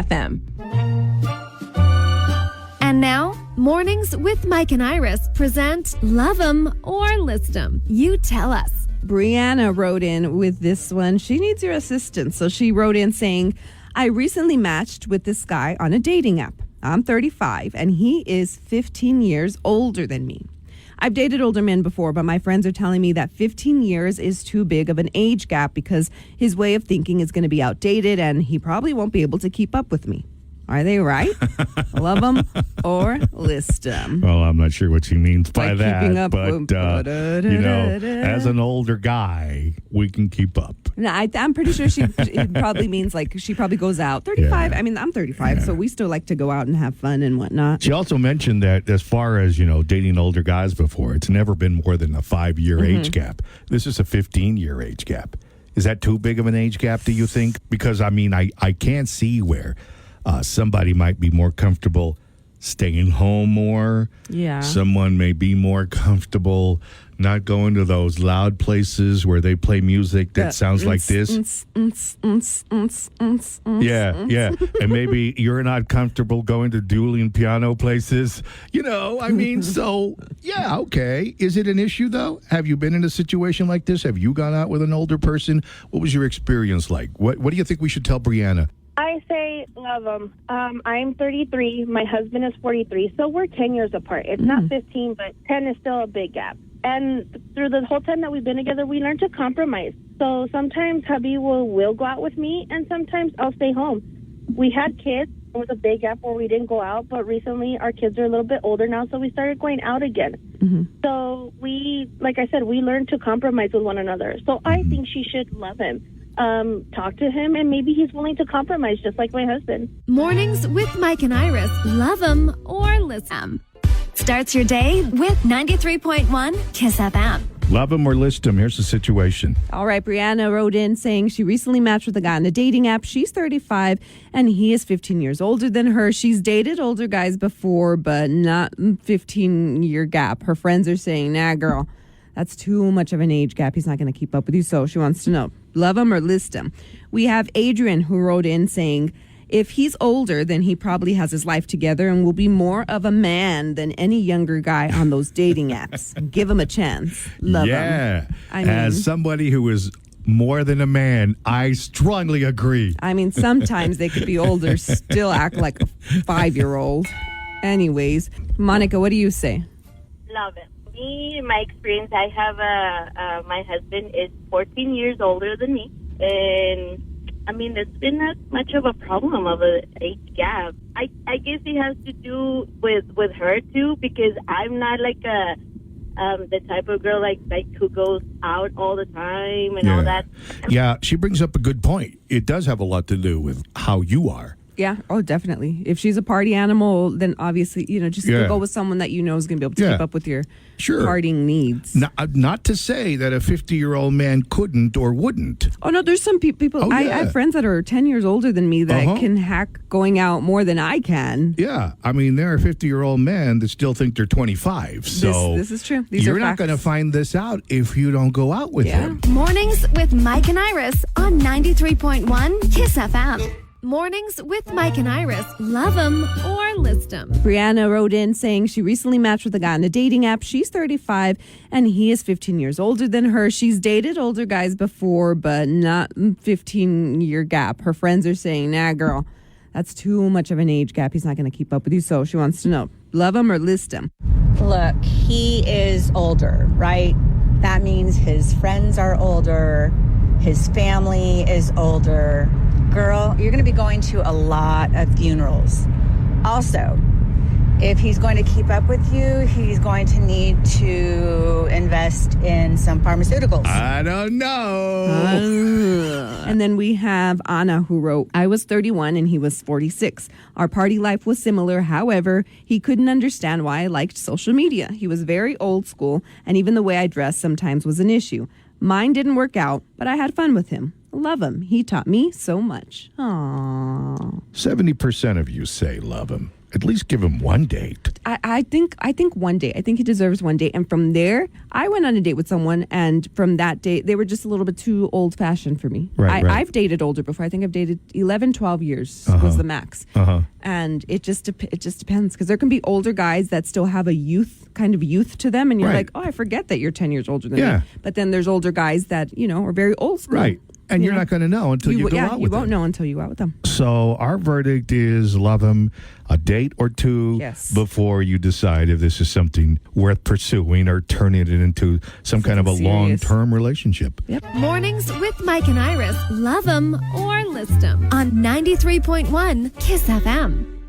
FM. And now, Mornings with Mike and Iris present Love 'em or List 'em. You tell us. Brianna wrote in with this one. She needs your assistance. So she wrote in saying, I recently matched with this guy on a dating app. I'm 35 and he is 15 years older than me. I've dated older men before, but my friends are telling me that 15 years is too big of an age gap because his way of thinking is going to be outdated and he probably won't be able to keep up with me. Are they right? Love them or list them? Well, I'm not sure what she means by that, keeping up but, as an older guy, we can keep up. No, I'm pretty sure it probably means like she probably goes out. 35. Yeah. I mean, I'm 35, so we still like to go out and have fun and whatnot. She also mentioned that as far as, dating older guys before, it's never been more than a 5-year age gap. This is a 15-year age gap. Is that too big of an age gap, do you think? Because, I can't see where somebody might be more comfortable staying home more. Yeah. Someone may be more comfortable not going to those loud places where they play music that sounds like this. Yeah. And maybe you're not comfortable going to dueling piano places. So, yeah, okay. Is it an issue, though? Have you been in a situation like this? Have you gone out with an older person? What was your experience like? What do you think we should tell Brianna? I say love them. I'm 33. My husband is 43. So we're 10 years apart. It's not 15, but 10 is still a big gap. And through the whole time that we've been together, we learned to compromise. So sometimes hubby will go out with me, and sometimes I'll stay home. We had kids. It was a big gap where we didn't go out, but recently our kids are a little bit older now, so we started going out again. Mm-hmm. So like I said, we learned to compromise with one another. So I think she should love him. Talk to him, and maybe he's willing to compromise, just like my husband. Mornings with Mike and Iris. Love 'em or list 'em. Starts your day with 93.1 Kiss FM. Love him or list him. Here's the situation. All right, Brianna wrote in saying she recently matched with a guy on a dating app. She's 35 and he is 15 years older than her. She's dated older guys before, but not 15-year gap. Her friends are saying, nah, girl, that's too much of an age gap. He's not going to keep up with you. So she wants to know, love him or list him. We have Adrian who wrote in saying, if he's older, then he probably has his life together and will be more of a man than any younger guy on those dating apps. Give him a chance. Love him. Yeah. As somebody who is more than a man, I strongly agree. Sometimes they could be older, still act like a 5-year-old. Anyways, Monica, what do you say? Love it. Me, in my experience, I have my husband is 14 years older than me, and it's been not much of a problem of an age gap. I guess it has to do with her too, because I'm not like the type of girl like who goes out all the time and all that. Yeah, she brings up a good point. It does have a lot to do with how you are. Yeah. Oh, definitely. If she's a party animal, then obviously, go with someone that you know is going to be able to keep up with your partying needs. Not to say that a 50-year-old man couldn't or wouldn't. Oh, no, there's some people. I have friends that are 10 years older than me that can hack going out more than I can. Yeah. There are 50-year-old men that still think they're 25. So this is true. These you're are not going to find this out if you don't go out with him. Mornings with Mike and Iris on 93.1 Kiss FM. Mornings with Mike and Iris. Love 'em or list 'em. Brianna wrote in saying she recently matched with a guy on a dating app. She's 35 and he is 15 years older than her. She's dated older guys before, but not 15-year gap. Her friends are saying, nah, girl, that's too much of an age gap. He's not going to keep up with you. So she wants to know, love him or list him? Look, he is older, right? That means his friends are older. His family is older. Girl, you're going to be going to a lot of funerals. Also, if he's going to keep up with you, he's going to need to invest in some pharmaceuticals. I don't know. And then we have Anna who wrote, I was 31 and he was 46. Our party life was similar. However, he couldn't understand why I liked social media. He was very old school, and even the way I dressed sometimes was an issue. Mine didn't work out, but I had fun with him. Love him. He taught me so much. Aww. 70% of you say love him. At least give him one date. I think one date. I think he deserves one date. And from there, I went on a date with someone, and from that date, they were just a little bit too old fashioned for me. Right. I've dated older before. I think I've dated 11, 12 years was the max. And it just depends, because there can be older guys that still have a youth to them, and you're Right. like, oh, I forget that you're 10 years older than Yeah. me. But then there's older guys that are very old school. Right. And you're not going to know until you go out with you won't them. know until you go out with them. So our verdict is love him a date or two Yes. before you decide if this is something worth pursuing or turning it into some kind of a Something serious. long-term relationship. Mornings with Mike and Iris. Love them or list them on 93.1 Kiss FM.